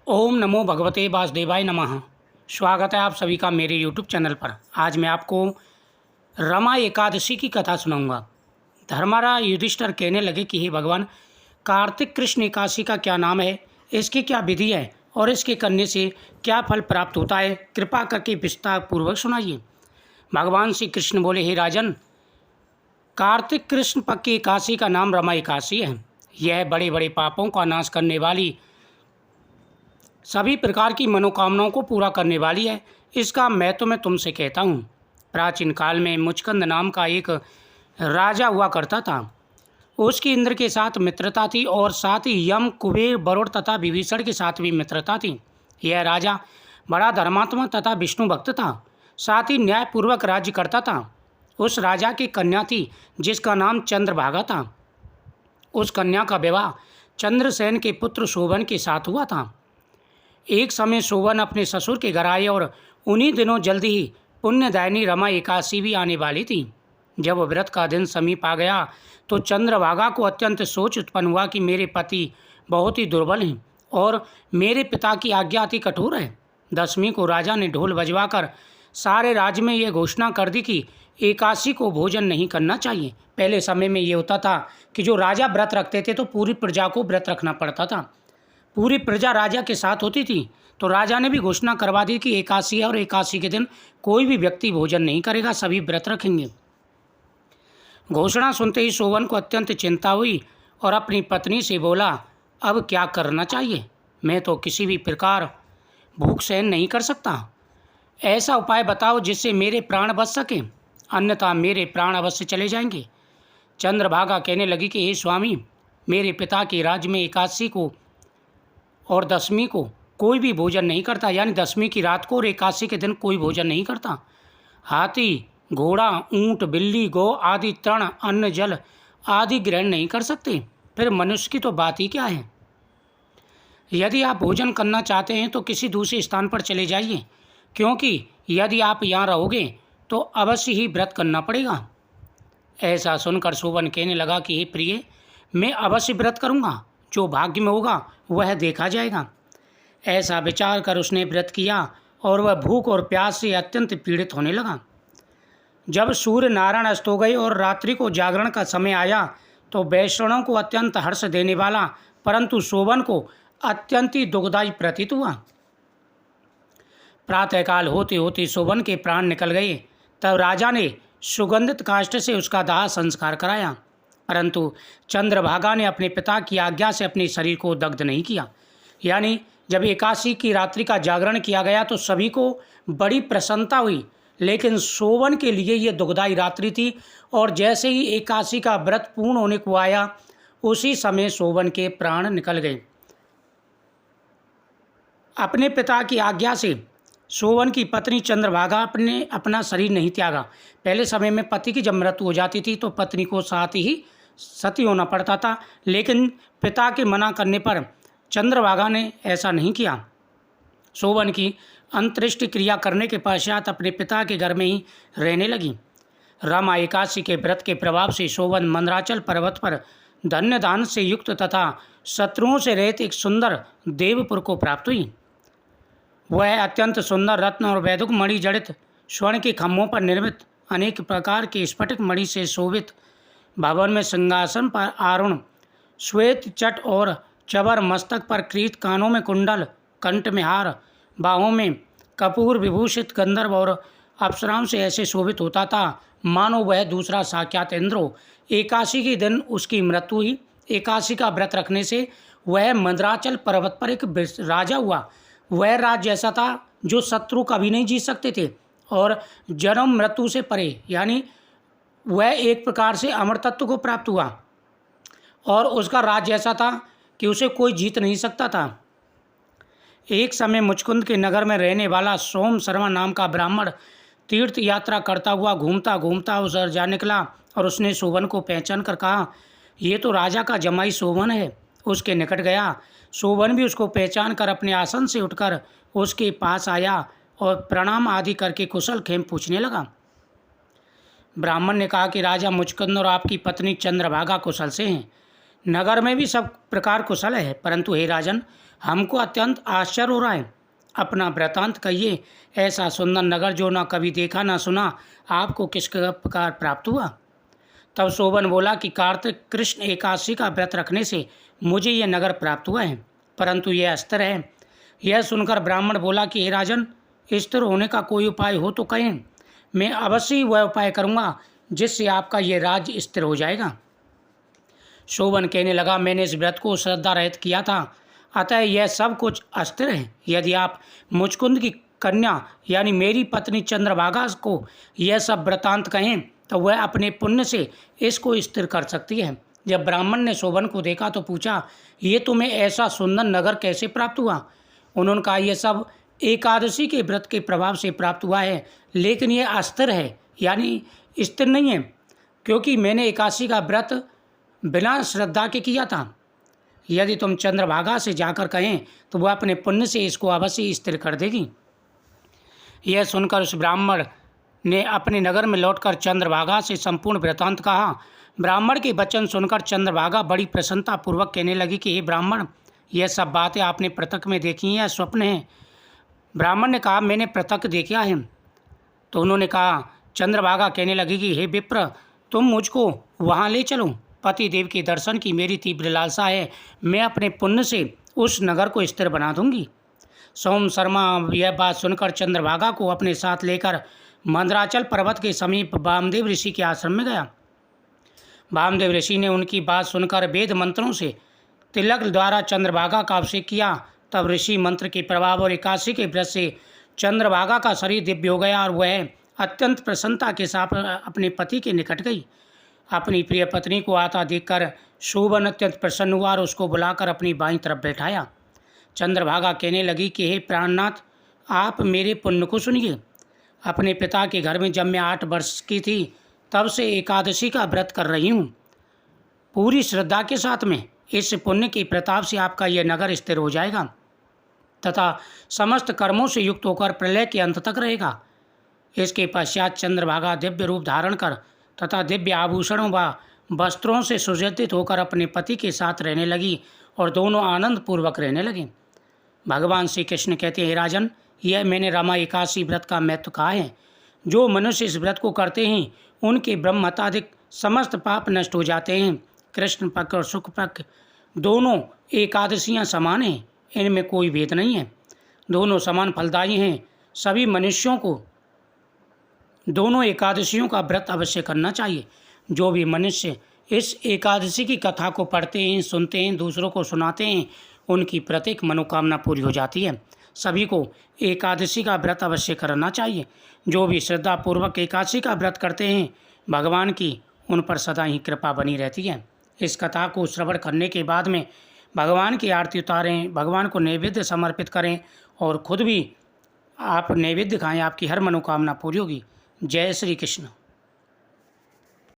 ओम नमो भगवते वासुदेवाय नमः। स्वागत है आप सभी का मेरे यूट्यूब चैनल पर। आज मैं आपको रमा एकादशी की कथा सुनाऊंगा। धर्मराज युधिष्ठिर कहने लगे कि हे भगवान, कार्तिक कृष्ण एकादशी का क्या नाम है, इसकी क्या विधि है और इसके करने से क्या फल प्राप्त होता है, कृपा करके विस्तार पूर्वक सुनाइए। भगवान श्री कृष्ण बोले, हे राजन, कार्तिक कृष्ण पक्ष की एकादशी का नाम रमा एकादशी है। यह बड़े बड़े पापों का नाश करने वाली, सभी प्रकार की मनोकामनाओं को पूरा करने वाली है। इसका महत्व मैं तुमसे कहता हूँ। प्राचीन काल में मुचकंद नाम का एक राजा हुआ करता था। उसकी इंद्र के साथ मित्रता थी और साथ ही यम, कुबेर, वरुण तथा विभीषण के साथ भी मित्रता थी। यह राजा बड़ा धर्मात्मा तथा विष्णु भक्त था, साथ ही न्यायपूर्वक राज्य करता था। उस राजा की कन्या थी जिसका नाम चंद्रभागा था। उस कन्या का विवाह चंद्रसेन के पुत्र शोभन के साथ हुआ था। एक समय शोभन अपने ससुर के घर आए और उन्हीं दिनों जल्दी ही पुण्यदायिनी रमा एकादशी भी आने वाली थी। जब व्रत का दिन समीप आ गया तो चंद्रभागा को अत्यंत सोच उत्पन्न हुआ कि मेरे पति बहुत ही दुर्बल हैं और मेरे पिता की आज्ञा अति कठोर है। दसवीं को राजा ने ढोल बजवाकर सारे राज्य में यह घोषणा कर दी कि एकादशी को भोजन नहीं करना चाहिए। पहले समय में ये होता था कि जो राजा व्रत रखते थे तो पूरी प्रजा को व्रत रखना पड़ता था। पूरी प्रजा राजा के साथ होती थी। तो राजा ने भी घोषणा करवा दी कि एकादशी है और एकादशी के दिन कोई भी व्यक्ति भोजन नहीं करेगा, सभी व्रत रखेंगे। घोषणा सुनते ही शोभन को अत्यंत चिंता हुई और अपनी पत्नी से बोला, अब क्या करना चाहिए? मैं तो किसी भी प्रकार भूख सहन नहीं कर सकता। ऐसा उपाय बताओ जिससे मेरे प्राण बच सकें, अन्यथा मेरे प्राण अवश्य चले जाएंगे। चंद्रभागा कहने लगी कि हे स्वामी, मेरे पिता के राज्य में एकादशी को और दसवीं को कोई भी भोजन नहीं करता, यानी दसवीं की रात को और एकादशी के दिन कोई भोजन नहीं करता। हाथी, घोड़ा, ऊंट, बिल्ली, गौ आदि तृण, अन्न, जल आदि ग्रहण नहीं कर सकते। फिर मनुष्य की तो बात ही क्या है। यदि आप भोजन करना चाहते हैं तो किसी दूसरे स्थान पर चले जाइए, क्योंकि यदि आप यहाँ रहोगे तो अवश्य ही व्रत करना पड़ेगा। ऐसा सुनकर शोभन कहने लगा कि हे प्रिय, मैं अवश्य व्रत करूँगा, जो भाग्य में होगा वह देखा जाएगा। ऐसा विचार कर उसने व्रत किया और वह भूख और प्यास से अत्यंत पीड़ित होने लगा। जब सूर्य नारायण अस्त हो गए और रात्रि को जागरण का समय आया तो वैष्णवों को अत्यंत हर्ष देने वाला परंतु शोभन को अत्यंत ही दुखदायी प्रतीत हुआ। प्रातःकाल होते होते शोभन के प्राण निकल गए। तब राजा ने सुगंधित काष्ठ से उसका दाह संस्कार कराया, परंतु चंद्रभागा ने अपने पिता की आज्ञा से अपने शरीर को दग्ध नहीं किया। यानी जब एकादशी की रात्रि का जागरण किया गया तो सभी को बड़ी प्रसन्नता हुई, लेकिन शोभन के लिए ये दुखदायी रात्रि थी। और जैसे ही एकादशी का व्रत पूर्ण होने को आया उसी समय शोभन के प्राण निकल गए। अपने पिता की आज्ञा से शोभन की पत्नी चंद्रभागा अपना शरीर नहीं त्यागा। पहले समय में पति की जब मृत्यु हो जाती थी तो पत्नी को साथ ही सती होना पड़ता था, लेकिन पिता के मना करने पर चंद्रभागा ने ऐसा नहीं किया। शोभन की अंत्येष्टि क्रिया करने के पश्चात अपने पिता के घर में ही रहने लगी। रमा एकादशी के व्रत के प्रभाव से शोभन मंदराचल पर्वत पर धन्य दान से युक्त तथा शत्रुओं से रहित एक सुंदर देवपुर को प्राप्त हुई। वह अत्यंत सुंदर रत्न और वैदुक मणि जड़ित स्वर्ण के खम्भों पर निर्मित अनेक प्रकार के स्फटिक मणि से शोभित भवन में सिंहासन पर आरूढ़, श्वेत चट और चबर, मस्तक पर क्रीत, कानों में कुंडल, कंठ में हार, बाहों में कपूर विभूषित गंधर्व और अप्सराओं से ऐसे शोभित होता था मानो वह दूसरा साक्षात इंद्र हो। एकादशी के दिन उसकी मृत्यु हुई। एकादशी का व्रत रखने से वह मंदराचल पर्वत पर एक राजा हुआ। वह राज्य ऐसा था जो शत्रु कभी नहीं जीत सकते थे और जन्म मृत्यु से परे, यानी वह एक प्रकार से अमर तत्व को प्राप्त हुआ और उसका राज्य ऐसा था कि उसे कोई जीत नहीं सकता था। एक समय मुचकुंद के नगर में रहने वाला सोम शर्मा नाम का ब्राह्मण तीर्थ यात्रा करता हुआ घूमता घूमता उस ओर जा निकला और उसने शोभन को पहचान कर कहा, ये तो राजा का जमाई शोभन है। उसके निकट गया। शोभन भी उसको पहचान कर अपने आसन से उठकर उसके पास आया और प्रणाम आदि करके कुशल क्षेम पूछने लगा। ब्राह्मण ने कहा कि राजा मुचकुंद और आपकी पत्नी चंद्रभागा कुशल से हैं। नगर में भी सब प्रकार कुशल है, परंतु हे राजन, हमको अत्यंत आश्चर्य हो रहा है। अपना वृतांत कहिए, ऐसा सुंदर नगर जो ना कभी देखा ना सुना, आपको किस प्रकार प्राप्त हुआ? तब शोभन बोला कि कार्तिक कृष्ण एकादशी का व्रत रखने से मुझे यह नगर प्राप्त हुआ है, परंतु यह अस्थिर है। यह सुनकर ब्राह्मण बोला कि हे राजन, स्थिर होने का कोई उपाय हो तो कहें, मैं अवश्य ही वह उपाय करूँगा जिससे आपका यह राज्य स्थिर हो जाएगा। शोभन कहने लगा, मैंने इस व्रत को श्रद्धा रहित किया था, अतः यह सब कुछ अस्थिर है। यदि आप मुचकुंद की कन्या यानी मेरी पत्नी चंद्रभागा को यह सब वृतांत कहें तो वह अपने पुण्य से इसको स्थिर कर सकती है। जब ब्राह्मण ने शोभन को देखा तो पूछा, ये तुम्हें ऐसा सुंदर नगर कैसे प्राप्त हुआ? उन्होंने कहा, यह सब एकादशी के व्रत के प्रभाव से प्राप्त हुआ है, लेकिन यह अस्थिर है यानी स्थिर नहीं है, क्योंकि मैंने एकादशी का व्रत बिना श्रद्धा के किया था। यदि तुम चंद्रभागा से जाकर कहें तो वह अपने पुण्य से इसको अवश्य स्थिर कर देगी। यह सुनकर उस ब्राह्मण ने अपने नगर में लौटकर चंद्रभागा से संपूर्ण वृतांत कहा। ब्राह्मण के वचन सुनकर चंद्रभागा बड़ी प्रसन्नता पूर्वक कहने लगी कि हे ब्राह्मण, यह सब बातें आपने प्रत्यक्ष में देखी हैं या स्वप्न हैं? ब्राह्मण ने कहा, मैंने प्रत्यक्ष देखा है। तो उन्होंने कहा, चंद्रभागा कहने लगी कि हे विप्र, तुम मुझको वहाँ ले चलो। पति देव के दर्शन की मेरी तीव्र लालसा है, मैं अपने पुण्य से उस नगर को स्थिर बना दूंगी। सोम शर्मा यह बात सुनकर चंद्रभागा को अपने साथ लेकर मंदराचल पर्वत के समीप वामदेव ऋषि के आश्रम में गया। वामदेव ऋषि ने उनकी बात सुनकर वेद मंत्रों से तिलक द्वारा चंद्रभागा का अभिषेक किया। तब ऋषि मंत्र के प्रभाव और एकादशी के व्रत से चंद्रभागा का शरीर दिव्य हो गया और वह अत्यंत प्रसन्नता के साथ अपने पति के निकट गई। अपनी प्रिय पत्नी को आता देखकर शोभन अत्यंत प्रसन्न हुआ और उसको बुलाकर अपनी बाईं तरफ बैठाया। चंद्रभागा कहने लगी कि हे प्राणनाथ, आप मेरे पुण्य को सुनिए। अपने पिता के घर में जब मैं 8 वर्ष की थी तब से एकादशी का व्रत कर रही हूँ। पूरी श्रद्धा के साथ में इस पुण्य के प्रताप से आपका यह नगर स्थिर हो जाएगा तथा समस्त कर्मों से युक्त होकर प्रलय के अंत तक रहेगा। इसके पश्चात चंद्रभागा दिव्य रूप धारण कर तथा दिव्य आभूषणों व वस्त्रों से सुसज्जित होकर अपने पति के साथ रहने लगी और दोनों आनंद पूर्वक रहने लगे। भगवान श्री कृष्ण कहते हैं, हे राजन, यह मैंने रमा एकादशी व्रत का महत्व कहा है। जो मनुष्य इस व्रत को करते हैं उनके ब्रह्मताधिक समस्त पाप नष्ट हो जाते हैं। कृष्ण पक्ष और शुक्ल पक्ष दोनों एकादशियाँ समान हैं, इनमें कोई भेद नहीं है, दोनों समान फलदायी हैं। सभी मनुष्यों को दोनों एकादशियों का व्रत अवश्य करना चाहिए। जो भी मनुष्य इस एकादशी की कथा को पढ़ते हैं, सुनते हैं, दूसरों को सुनाते हैं, उनकी प्रत्येक मनोकामना पूरी हो जाती है। सभी को एकादशी का व्रत अवश्य करना चाहिए। जो भी श्रद्धापूर्वक एकादशी का व्रत करते हैं, भगवान की उन पर सदा ही कृपा बनी रहती है। इस कथा को श्रवण करने के बाद में भगवान की आरती उतारें, भगवान को नैवेद्य समर्पित करें और खुद भी आप नैवेद्य खाएं, आपकी हर मनोकामना पूरी होगी। जय श्री कृष्ण।